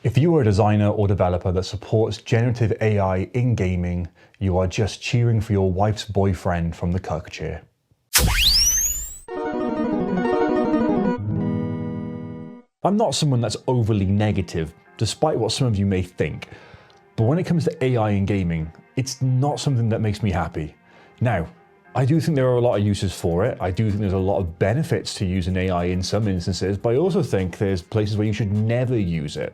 If you are a designer or developer that supports generative AI in gaming, you are just cheering for your wife's boyfriend from the cuck chair. I'm not someone that's overly negative, despite what some of you may think. But when it comes to AI in gaming, it's not something that makes me happy. Now, I do think there are a lot of uses for it. I do think there's a lot of benefits to using AI in some instances, but I also think there's places where you should never use it.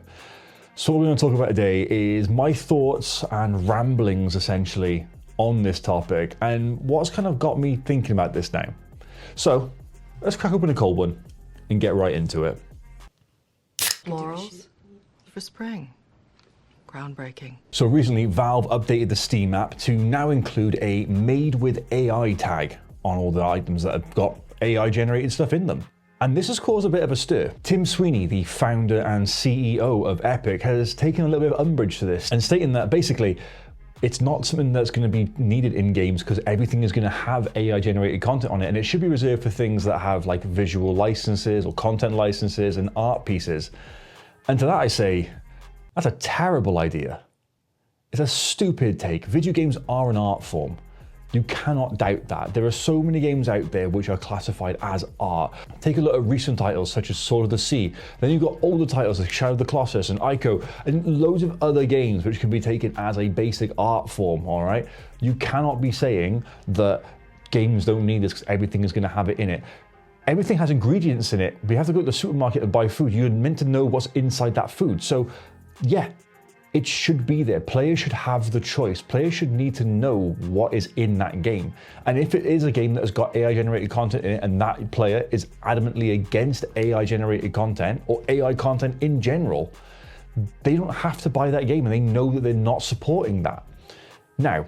So what we're going to talk about today is my thoughts and ramblings essentially on this topic and what's kind of got me thinking about this now. So let's crack open a cold one and get right into it. Florals for spring. Groundbreaking. So recently, Valve updated the Steam app to now include a made with AI tag on all the items that have got AI generated stuff in them. And this has caused a bit of a stir. Tim Sweeney, the founder and CEO of Epic, has taken a little bit of umbrage to this and stating that basically it's not something that's going to be needed in games because everything is going to have AI generated content on it, and it should be reserved for things that have like visual licenses or content licenses and art pieces. And to that I say, that's a terrible idea. It's a stupid take. Video games are an art form. You cannot doubt that. There are so many games out there which are classified as art. Take a look at recent titles such as Sword of the Sea. Then you've got older titles like Shadow of the Colossus and Ico, and loads of other games which can be taken as a basic art form, all right? You cannot be saying that games don't need this because everything is going to have it in it. Everything has ingredients in it, but you have to go to the supermarket and buy food. You're meant to know what's inside that food. So yeah, it should be there. Players should have the choice. Players should need to know what is in that game. And if it is a game that has got AI generated content in it and that player is adamantly against AI generated content or AI content in general, they don't have to buy that game and they know that they're not supporting that. Now,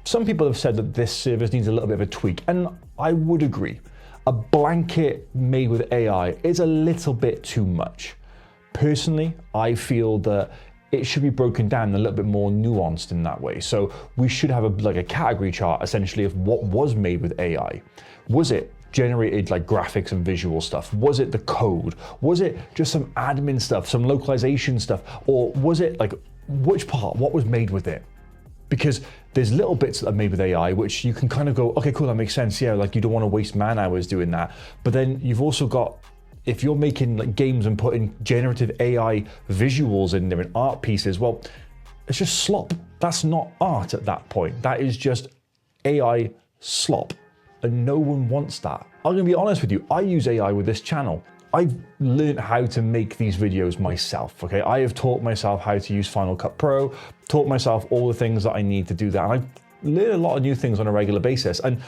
some people have said that this service needs a little bit of a tweak, and I would agree. A blanket made with AI is a little bit too much. Personally, I feel that it should be broken down a little bit more nuanced in that way. So we should have a category chart essentially of what was made with AI. Was it generated like graphics and visual stuff? Was it the code? Was it just some admin stuff, some localization stuff? Or was it like, which part, what was made with it? Because there's little bits that are made with AI, which you can kind of go, okay, cool, that makes sense. Yeah, like you don't want to waste man hours doing that. But then you've also got, if you're making like games and putting generative AI visuals in there and art pieces, well, it's just slop. That's not art at that point. That is just AI slop. And no one wants that. I'm gonna be honest with you, I use AI with this channel. I've learned how to make these videos myself, okay? I have taught myself how to use Final Cut Pro, taught myself all the things that I need to do that. And I've learn a lot of new things on a regular basis, and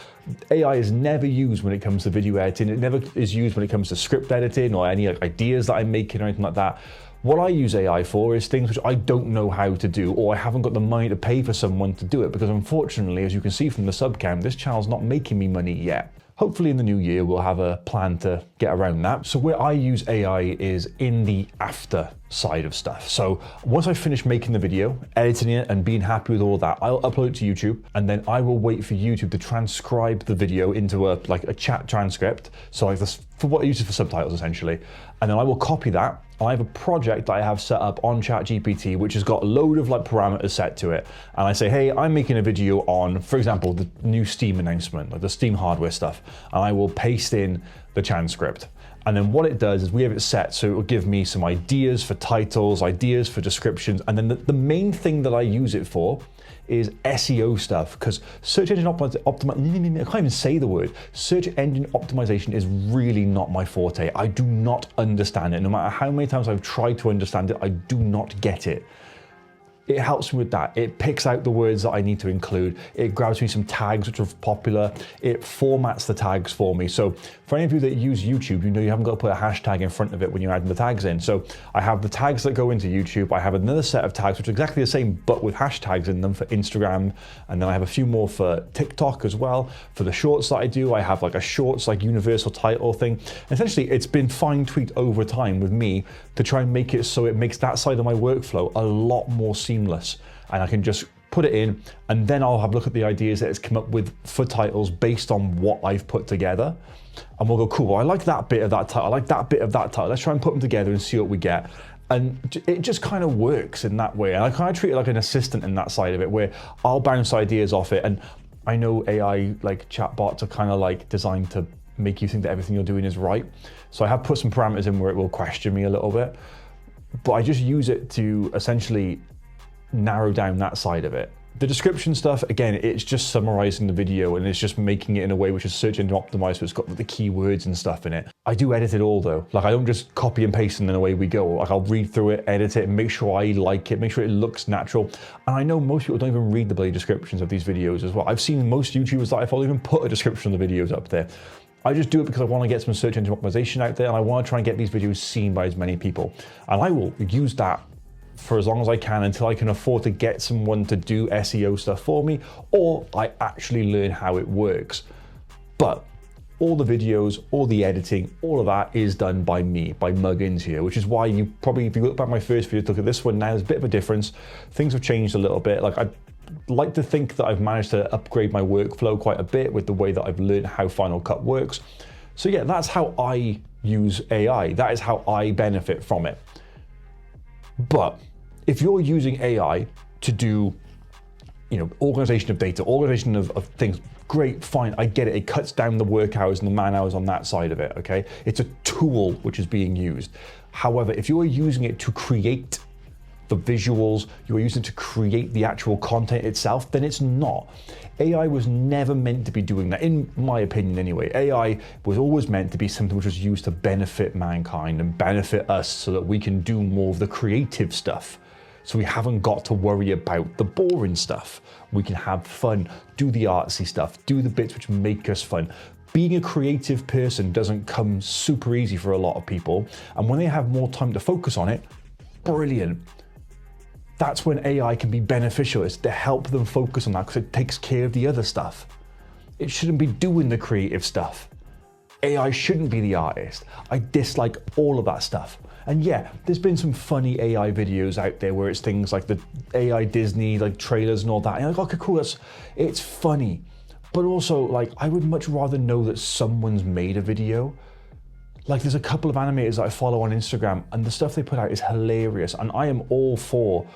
AI is never used when it comes to video editing. It never is used when it comes to script editing or any ideas that I'm making or anything like that. What I use AI for is things which I don't know how to do, or I haven't got the money to pay for someone to do it, because unfortunately, as you can see from the sub cam, this channel's not making me money yet. Hopefully in the new year, we'll have a plan to get around that. So where I use AI is in the after side of stuff. So once I finish making the video, editing it and being happy with all that, I'll upload it to YouTube, and then I will wait for YouTube to transcribe the video into a chat transcript. So like this, for what I use it for subtitles essentially. And then I will copy that. I have a project that I have set up on ChatGPT, which has got a load of like parameters set to it. And I say, hey, I'm making a video on, for example, the new Steam announcement, like the Steam hardware stuff. And I will paste in the transcript. And then what it does is we have it set so it will give me some ideas for titles, ideas for descriptions. And then the main thing that I use it for is SEO stuff, because search engine optimization, I can't even say the word. Search engine optimization is really not my forte. I do not understand it. No matter how many times I've tried to understand it, I do not get it. It helps me with that. It picks out the words that I need to include. It grabs me some tags which are popular. It formats the tags for me. So for any of you that use YouTube, you know you haven't got to put a hashtag in front of it when you're adding the tags in. So I have the tags that go into YouTube. I have another set of tags which are exactly the same, but with hashtags in them for Instagram. And then I have a few more for TikTok as well. For the shorts that I do, I have like a shorts like universal title thing. And essentially, it's been fine-tweaked over time with me to try and make it so it makes that side of my workflow a lot more seamless. And I can just put it in, and then I'll have a look at the ideas that it's come up with for titles based on what I've put together. And we'll go, cool, well, I like that bit of that title, I like that bit of that title. Let's try and put them together and see what we get. And it just kind of works in that way. And I kind of treat it like an assistant in that side of it, where I'll bounce ideas off it. And I know AI like chatbots are kind of like designed to make you think that everything you're doing is right. So I have put some parameters in where it will question me a little bit, but I just use it to essentially narrow down that side of it. The description stuff, again, it's just summarizing the video and it's just making it in a way which is search engine optimized, so it's got the keywords and stuff in it. I do edit it all though. Like, I don't just copy and paste and then away we go. Like, I'll read through it, edit it, and make sure I like it, make sure it looks natural. And I know most people don't even read the bloody descriptions of these videos as well. I've seen most YouTubers that I follow even put a description of the videos up there. I just do it because I want to get some search engine optimization out there, and I want to try and get these videos seen by as many people. And I will use that for as long as I can until I can afford to get someone to do SEO stuff for me, or I actually learn how it works. But all the videos, all the editing, all of that is done by me, by Muggins here, which is why you probably, if you look back at my first video, look at this one now, there's a bit of a difference. Things have changed a little bit. Like, I'd like to think that I've managed to upgrade my workflow quite a bit with the way that I've learned how Final Cut works. So yeah, that's how I use AI. That is how I benefit from it. But if you're using AI to do, organization of data, organization of things, great, fine, I get it. It cuts down the work hours and the man hours on that side of it, okay? It's a tool which is being used. However, if you're using it to create the visuals, you're using it to create the actual content itself, then it's not. AI was never meant to be doing that, in my opinion anyway. AI was always meant to be something which was used to benefit mankind and benefit us so that we can do more of the creative stuff. So we haven't got to worry about the boring stuff. We can have fun, do the artsy stuff, do the bits which make us fun. Being a creative person doesn't come super easy for a lot of people. And when they have more time to focus on it, brilliant. That's when AI can be beneficial, is to help them focus on that, because it takes care of the other stuff. It shouldn't be doing the creative stuff. AI shouldn't be the artist. I dislike all of that stuff. And yeah, there's been some funny AI videos out there where it's things like the AI Disney, like trailers and all that. And I'm like, okay, cool, it's funny. But also, like, I would much rather know that someone's made a video. Like, there's a couple of animators that I follow on Instagram, and the stuff they put out is hilarious. And I am all for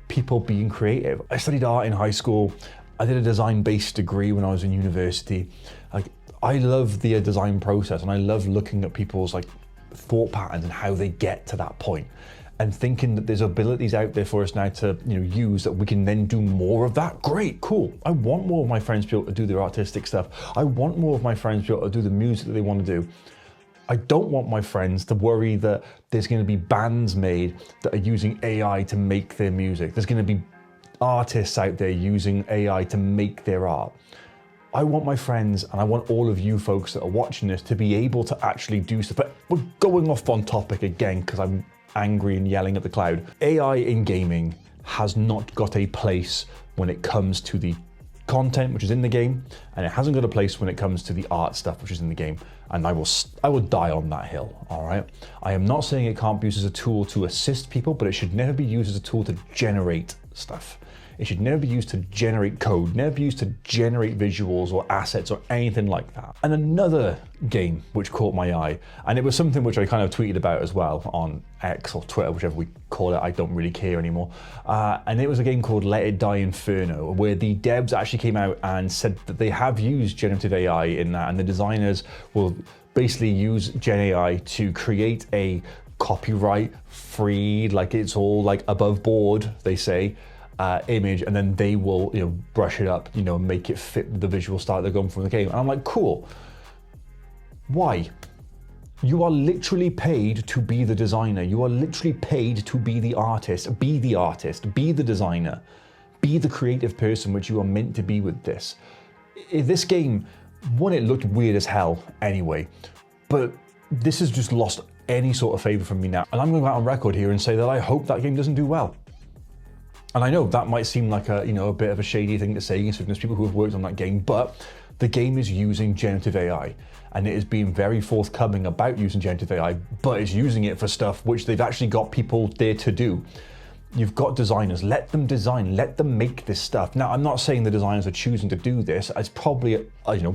people being creative. I studied art in high school. I did a design-based degree when I was in university. Like, I love the design process, and I love looking at people's like thought patterns and how they get to that point, and thinking that there's abilities out there for us now to use that we can then do more of that. Great, cool. I want more of my friends to be able to do their artistic stuff. I want more of my friends to be able to do the music that they want to do. I don't want my friends to worry that there's going to be bands made that are using AI to make their music. There's going to be artists out there using AI to make their art. I want my friends, and I want all of you folks that are watching this to be able to actually do stuff. But we're going off on topic again because I'm angry and yelling at the cloud. AI in gaming has not got a place when it comes to the content which is in the game, and it hasn't got a place when it comes to the art stuff which is in the game. And I will die on that hill, all right? I am not saying it can't be used as a tool to assist people, but it should never be used as a tool to generate stuff. It should never be used to generate code, never be used to generate visuals or assets or anything like that. And another game which caught my eye, and it was something which I kind of tweeted about as well on X or Twitter, whichever we call it, I don't really care anymore. And it was a game called Let It Die Inferno, where the devs actually came out and said that they have used generative AI in that, and the designers will basically use Gen AI to create a copyright free, like it's all like above board, they say, image, and then they will brush it up, make it fit the visual style they're going for in the game. And I'm like, cool. Why? You are literally paid to be the designer. You are literally paid to be the artist, be the designer, be the creative person which you are meant to be with this. This game, one, it looked weird as hell anyway, but this has just lost any sort of favor from me now. And I'm going to go out on record here and say that I hope that game doesn't do well. And I know that might seem like a bit of a shady thing to say, considering there's people who have worked on that game, but the game is using generative AI, and it is being very forthcoming about using generative AI, but it's using it for stuff which they've actually got people there to do. You've got designers, let them design, let them make this stuff. Now, I'm not saying the designers are choosing to do this. It's probably,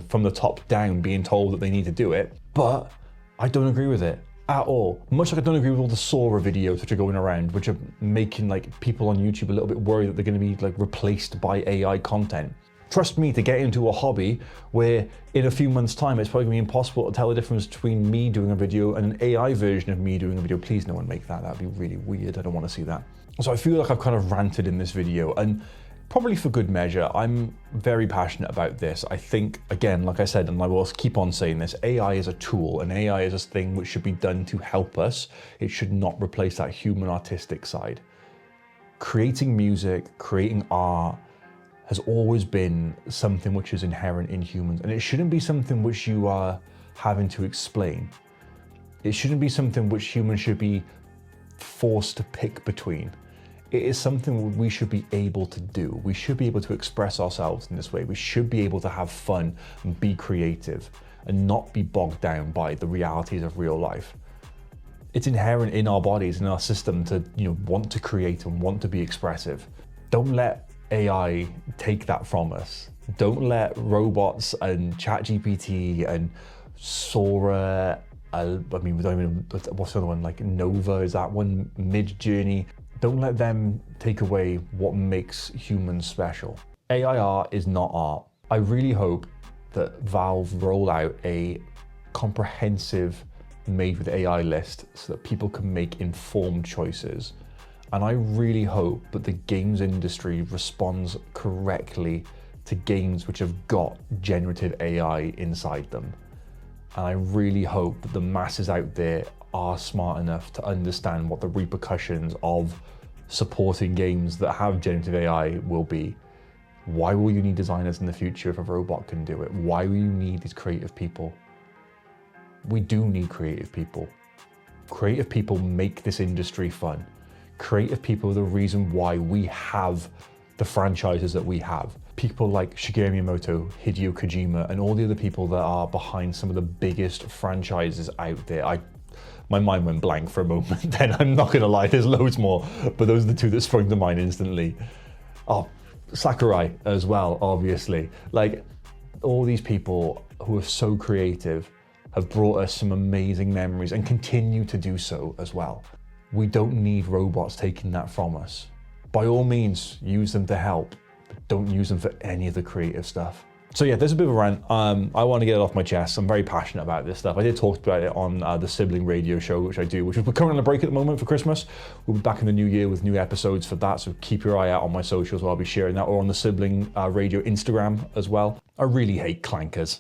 from the top down being told that they need to do it, but I don't agree with it. at all. Much like I don't agree with all the Sora videos which are going around, which are making like people on YouTube a little bit worried that they're going to be like replaced by AI content. Trust me, to get into a hobby where in a few months' time it's probably going to be impossible to tell the difference between me doing a video and an AI version of me doing a video. Please no one make that. That'd be really weird. I don't want to see that. So I feel like I've kind of ranted in this video, and probably for good measure. I'm very passionate about this. I think, again, like I said, and I will keep on saying this, AI is a tool, and AI is a thing which should be done to help us. It should not replace that human artistic side. Creating music, creating art, has always been something which is inherent in humans, and it shouldn't be something which you are having to explain. It shouldn't be something which humans should be forced to pick between. It is something we should be able to do. We should be able to express ourselves in this way. We should be able to have fun and be creative and not be bogged down by the realities of real life. It's inherent in our bodies, in our system to, want to create and want to be expressive. Don't let AI take that from us. Don't let robots and ChatGPT and Sora, we don't even, what's the other one, like Nova, is that one, Mid-Journey? Don't let them take away what makes humans special. AI art is not art. I really hope that Valve roll out a comprehensive made with AI list so that people can make informed choices. And I really hope that the games industry responds correctly to games which have got generative AI inside them. And I really hope that the masses out there are smart enough to understand what the repercussions of supporting games that have generative AI will be. Why will you need designers in the future if a robot can do it? Why will you need these creative people? We do need creative people. Creative people make this industry fun. Creative people are the reason why we have the franchises that we have. People like Shigeru Miyamoto, Hideo Kojima, and all the other people that are behind some of the biggest franchises out there. My mind went blank for a moment then, I'm not gonna lie, there's loads more, but those are the two that sprung to mind instantly. Oh, Sakurai as well, obviously. Like, all these people who are so creative have brought us some amazing memories and continue to do so as well. We don't need robots taking that from us. By all means, use them to help, but don't use them for any of the creative stuff. So yeah, there's a bit of a rant. I want to get it off my chest. I'm very passionate about this stuff. I did talk about it on the sibling radio show, which I do, which is we're currently on a break at the moment for Christmas. We'll be back in the new year with new episodes for that, so keep your eye out on my socials where I'll be sharing that, or on the sibling radio Instagram as well. I really hate clankers.